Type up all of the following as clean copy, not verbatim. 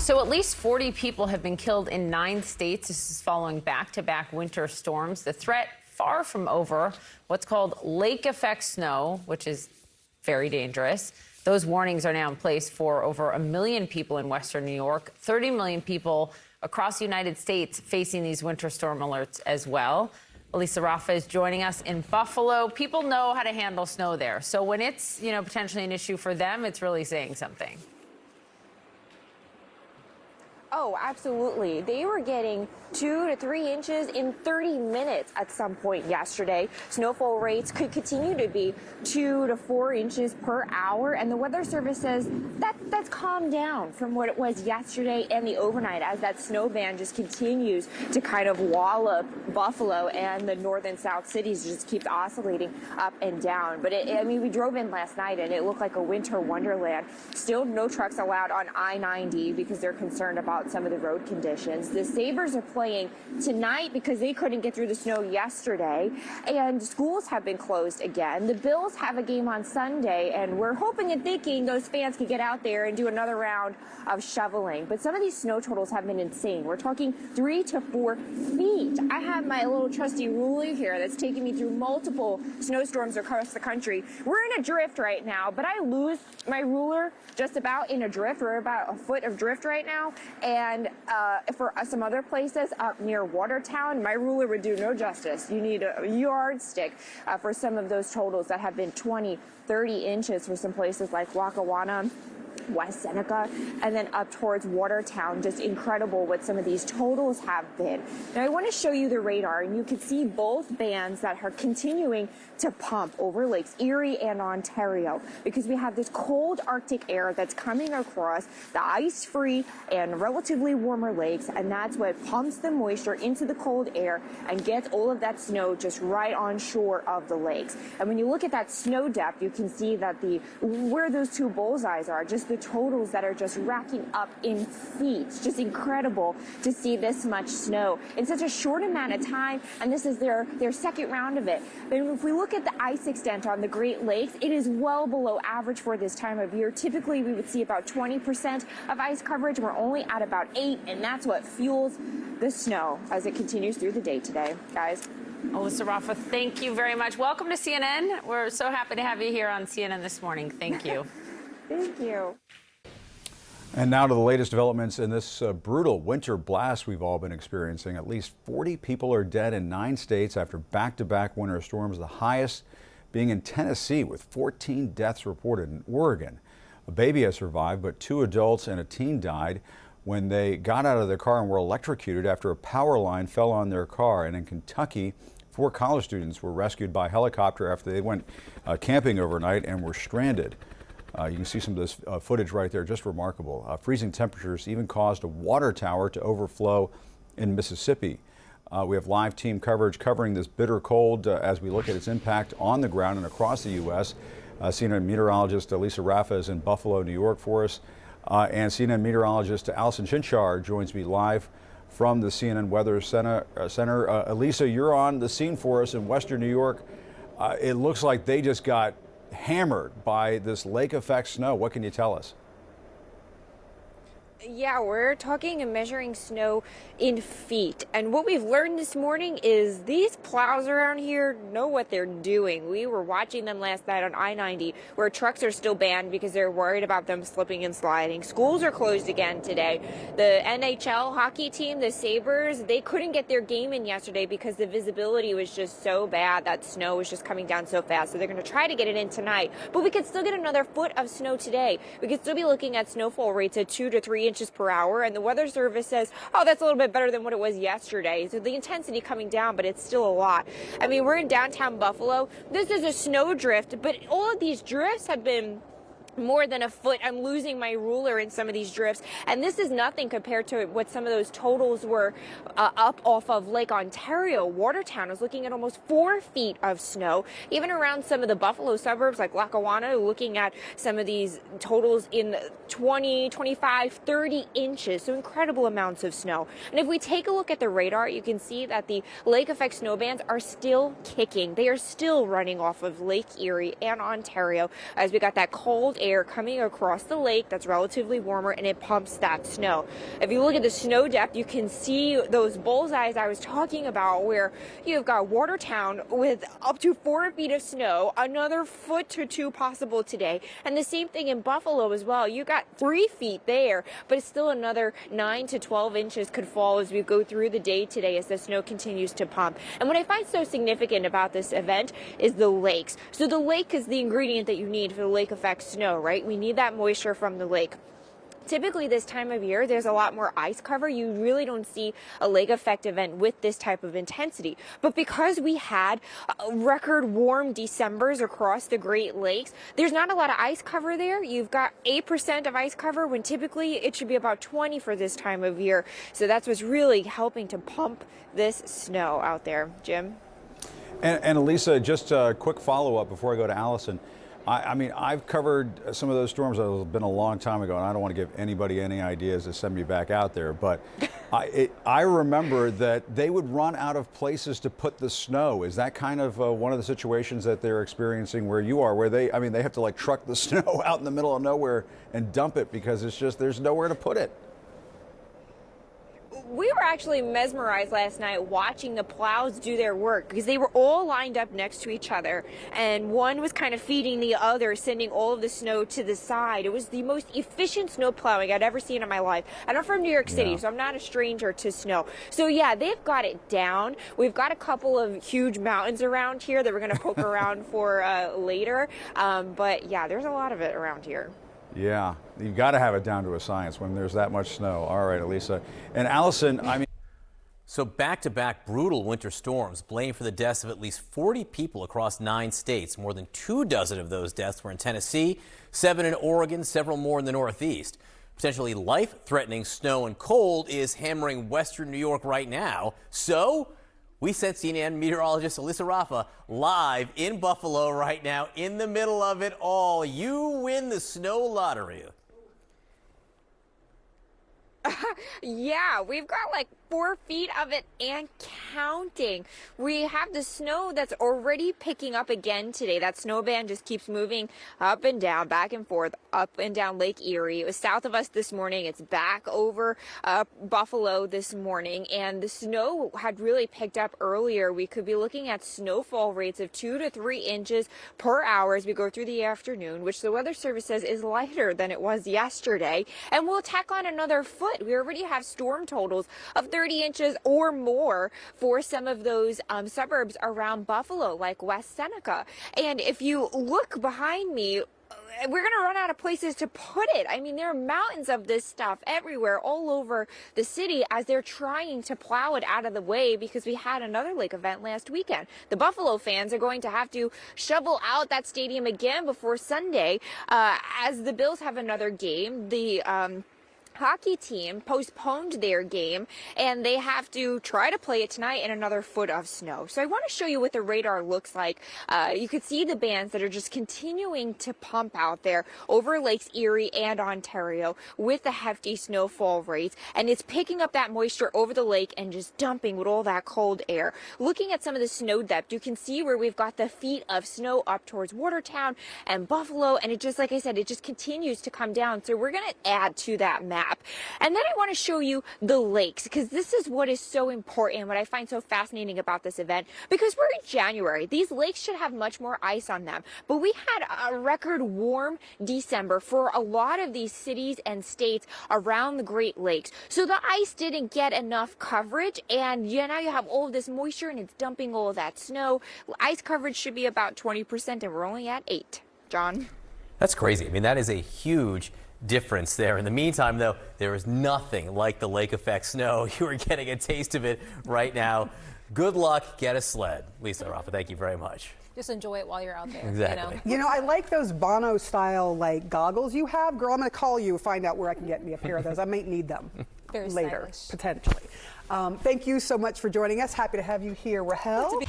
So at least 40 people have been killed in 9 states. This is following back-to-back winter storms. The threat far from over. What's called lake effect snow, which is very dangerous. Those warnings are now in place for over 1 million people in western New York, 30 million people across the United States facing these winter storm alerts as well. Elisa Raffa is joining us in Buffalo. People know how to handle snow there. So when it's, potentially an issue for them, it's really saying something. Oh, absolutely. They were getting 2 to 3 inches in 30 minutes at some point yesterday. Snowfall rates could continue to be 2 to 4 inches per hour. And the Weather Service says that's calmed down from what it was yesterday and the overnight as that snow band just continues to kind of wallop Buffalo and the northern south cities, just keeps oscillating up and down. But we drove in last night and it looked like a winter wonderland. Still no trucks allowed on I-90 because they're concerned about some of the road conditions. The Sabres are playing tonight because they couldn't get through the snow yesterday, and schools have been closed again. The Bills have a game on Sunday, and we're hoping and thinking those fans can get out there and do another round of shoveling. But some of these snow totals have been insane. We're talking 3 to 4 feet. I have my little trusty ruler here that's taking me through multiple snowstorms across the country. We're in a drift right now, but I lose my ruler just about in a drift. We're about a foot of drift right now. And for some other places up near Watertown, my ruler would do no justice. You need a yardstick for some of those totals that have been 20, 30 inches for some places like Lackawanna, West Seneca, and then up towards Watertown. Just incredible what some of these totals have been. Now I want to show you the radar, and you can see both bands that are continuing to pump over Lakes Erie and Ontario because we have this cold Arctic air that's coming across the ice-free and relatively warmer lakes, and that's what pumps the moisture into the cold air and gets all of that snow just right on shore of the lakes. And when you look at that snow depth, you can see that where those two bullseyes are, just the totals that are just racking up in feet. It's just incredible to see this much snow in such a short amount of time, and this is their second round of it. But if we look at the ice extent on the Great Lakes, it is well below average for this time of year. Typically, we would see about 20% of ice coverage. We're only at about 8%, and that's what fuels the snow as it continues through the day today. Guys. Elisa Raffa, thank you very much. Welcome to CNN. We're so happy to have you here on CNN this morning. Thank you. Thank you. And now to the latest developments in this brutal winter blast we've all been experiencing. At least 40 people are dead in 9 states after back-to-back winter storms, the highest being in Tennessee with 14 deaths reported. In Oregon, a baby has survived, but 2 adults and a teen died when they got out of their car and were electrocuted after a power line fell on their car. And in Kentucky, 4 college students were rescued by helicopter after they went camping overnight and were stranded. You can see some of this footage right there, just remarkable. Freezing temperatures even caused a water tower to overflow in Mississippi. We have live team coverage covering this bitter cold as we look at its impact on the ground and across the U.S. CNN meteorologist Elisa Raffa is in Buffalo, New York for us. And CNN meteorologist Allison Chinchar joins me live from the CNN Weather Center. Elisa, you're on the scene for us in Western New York. It looks like they just got hammered by this lake effect snow. What can you tell us? Yeah, we're talking and measuring snow in feet. And what we've learned this morning is these plows around here know what they're doing. We were watching them last night on I-90 where trucks are still banned because they're worried about them slipping and sliding. Schools are closed again today. The NHL hockey team, the Sabres, they couldn't get their game in yesterday because the visibility was just so bad. That snow was just coming down so fast. So they're going to try to get it in tonight. But we could still get another foot of snow today. We could still be looking at snowfall rates at 2 to 3 inches per hour, and the Weather Service says, oh, that's a little bit better than what it was yesterday. So the intensity coming down, but it's still a lot. I mean, we're in downtown Buffalo. This is a snow drift, but all of these drifts have been more than a foot. I'm losing my ruler in some of these drifts, and this is nothing compared to what some of those totals were up off of Lake Ontario. Watertown is looking at almost 4 feet of snow. Even around some of the Buffalo suburbs like Lackawanna, looking at some of these totals in 20, 25, 30 inches. So incredible amounts of snow. And if we take a look at the radar, you can see that the lake effect snow bands are still kicking. They are still running off of Lake Erie and Ontario as we got that cold air coming across the lake that's relatively warmer, and it pumps that snow. If you look at the snow depth, you can see those bullseyes I was talking about, where you've got Watertown with up to 4 feet of snow, another foot to 2 possible today, and the same thing in Buffalo as well. You got 3 feet there, but it's still another 9 to 12 inches could fall as we go through the day today as the snow continues to pump. And what I find so significant about this event is the lakes. So the lake is the ingredient that you need for the lake effect snow, right? We need that moisture from the lake. Typically this time of year, there's a lot more ice cover. You really don't see a lake effect event with this type of intensity. But because we had record warm Decembers across the Great Lakes, there's not a lot of ice cover there. You've got 8% of ice cover when typically it should be about 20 for this time of year. So that's what's really helping to pump this snow out there. Jim? And Elisa, just a quick follow-up before I go to Allison. I mean, I've covered some of those storms. It's been a long time ago, and I don't want to give anybody any ideas to send me back out there. But I remember that they would run out of places to put the snow. Is that kind of one of the situations that they're experiencing where you are, where they have to like truck the snow out in the middle of nowhere and dump it because it's just there's nowhere to put it? We were actually mesmerized last night watching the plows do their work because they were all lined up next to each other, and one was kind of feeding the other, sending all of the snow to the side. It was the most efficient snow plowing I'd ever seen in my life. And I'm from New York City, so I'm not a stranger to snow. So yeah, they've got it down. We've got a couple of huge mountains around here that we're going to poke around for later. But yeah, there's a lot of it around here. Yeah, you've got to have it down to a science when there's that much snow. All right, Elisa. And Allison, I mean. So back-to-back brutal winter storms blamed for the deaths of at least 40 people across 9 states. More than 24 of those deaths were in Tennessee, 7 in Oregon, several more in the Northeast. Potentially life-threatening snow and cold is hammering western New York right now. So we sent CNN meteorologist Elisa Raffa live in Buffalo right now in the middle of it all. You win the snow lottery. Yeah, we've got like 4 feet of it and counting. We have the snow that's already picking up again today. That snow band just keeps moving up and down, back and forth, up and down Lake Erie. It was south of us this morning. It's back over Buffalo this morning, and the snow had really picked up earlier. We could be looking at snowfall rates of 2 to 3 inches per hour as we go through the afternoon, which the Weather Service says is lighter than it was yesterday. And we'll tack on another foot. We already have storm totals of 30 inches or more for some of those suburbs around Buffalo, like West Seneca. And if you look behind me, we're going to run out of places to put it. I mean, there are mountains of this stuff everywhere, all over the city, as they're trying to plow it out of the way because we had another lake event last weekend. The Buffalo fans are going to have to shovel out that stadium again before Sunday as the Bills have another game. The hockey team postponed their game, and they have to try to play it tonight in another foot of snow. So I want to show you what the radar looks like. You can see the bands that are just continuing to pump out there over Lakes Erie and Ontario with the hefty snowfall rates, and it's picking up that moisture over the lake and just dumping with all that cold air. Looking at some of the snow depth, you can see where we've got the feet of snow up towards Watertown and Buffalo, and it just, like I said, it just continues to come down. So we're going to add to that map. And then I want to show you the lakes, because this is what is so important, what I find so fascinating about this event, because we're in January. These lakes should have much more ice on them, but we had a record warm December for a lot of these cities and states around the Great Lakes. So the ice didn't get enough coverage, and now you have all of this moisture and it's dumping all of that snow. Ice coverage should be about 20%, and we're only at 8%. John? That's crazy. I mean, that is a huge difference there. In the meantime, though, there is nothing like the lake effect snow. You are getting a taste of it right now. Good luck. Get a sled. Lisa Raffa, thank you very much. Just enjoy it while you're out there. Exactly. You know, I like those Bono style like goggles you have. Girl, I'm going to call you, find out where I can get me a pair of those. I might need them Very later, stylish. potentially. Thank you so much for joining us. Happy to have you here, Rahel.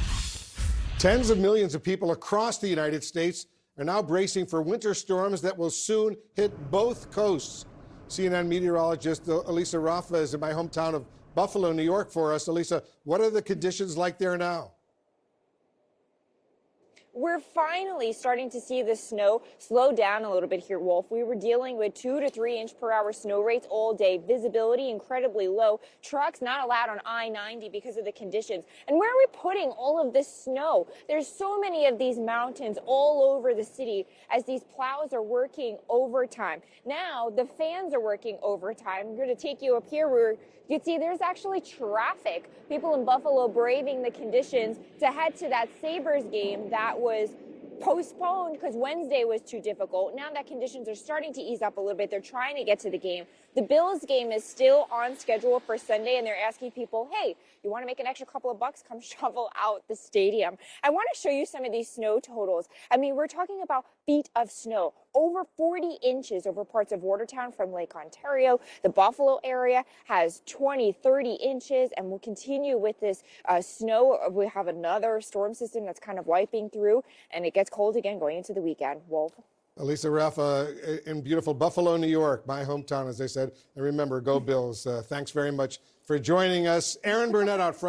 Tens of millions of people across the United States are now bracing for winter storms that will soon hit both coasts. CNN meteorologist Elisa Raffa is in my hometown of Buffalo, New York for us. Elisa, what are the conditions like there now? we're finally starting to see the snow slow down a little bit here, Wolf. We were dealing with 2 to 3 inch per hour snow rates all day. Visibility incredibly low. Trucks not allowed on I-90 because of the conditions. And where are we putting all of this snow? There's so many of these mountains all over the city as these plows are working overtime. Now the fans are working overtime. I'm going to take you up here where you can see there's actually traffic. People in Buffalo braving the conditions to head to that Sabres game that was postponed because Wednesday was too difficult. Now that conditions are starting to ease up a little bit, they're trying to get to the game. The Bills game is still on schedule for Sunday, and they're asking people, hey, you want to make an extra couple of bucks? Come shovel out the stadium. I want to show you some of these snow totals. I mean, we're talking about feet of snow, over 40 inches over parts of Watertown from Lake Ontario. The Buffalo area has 20, 30 inches, and we'll continue with this snow. We have another storm system that's kind of wiping through, and it gets cold again going into the weekend. Wolf. Elisa Raffa in beautiful Buffalo, New York, my hometown, as I said. And remember, go Bills. Thanks very much for joining us. Aaron Burnett out front.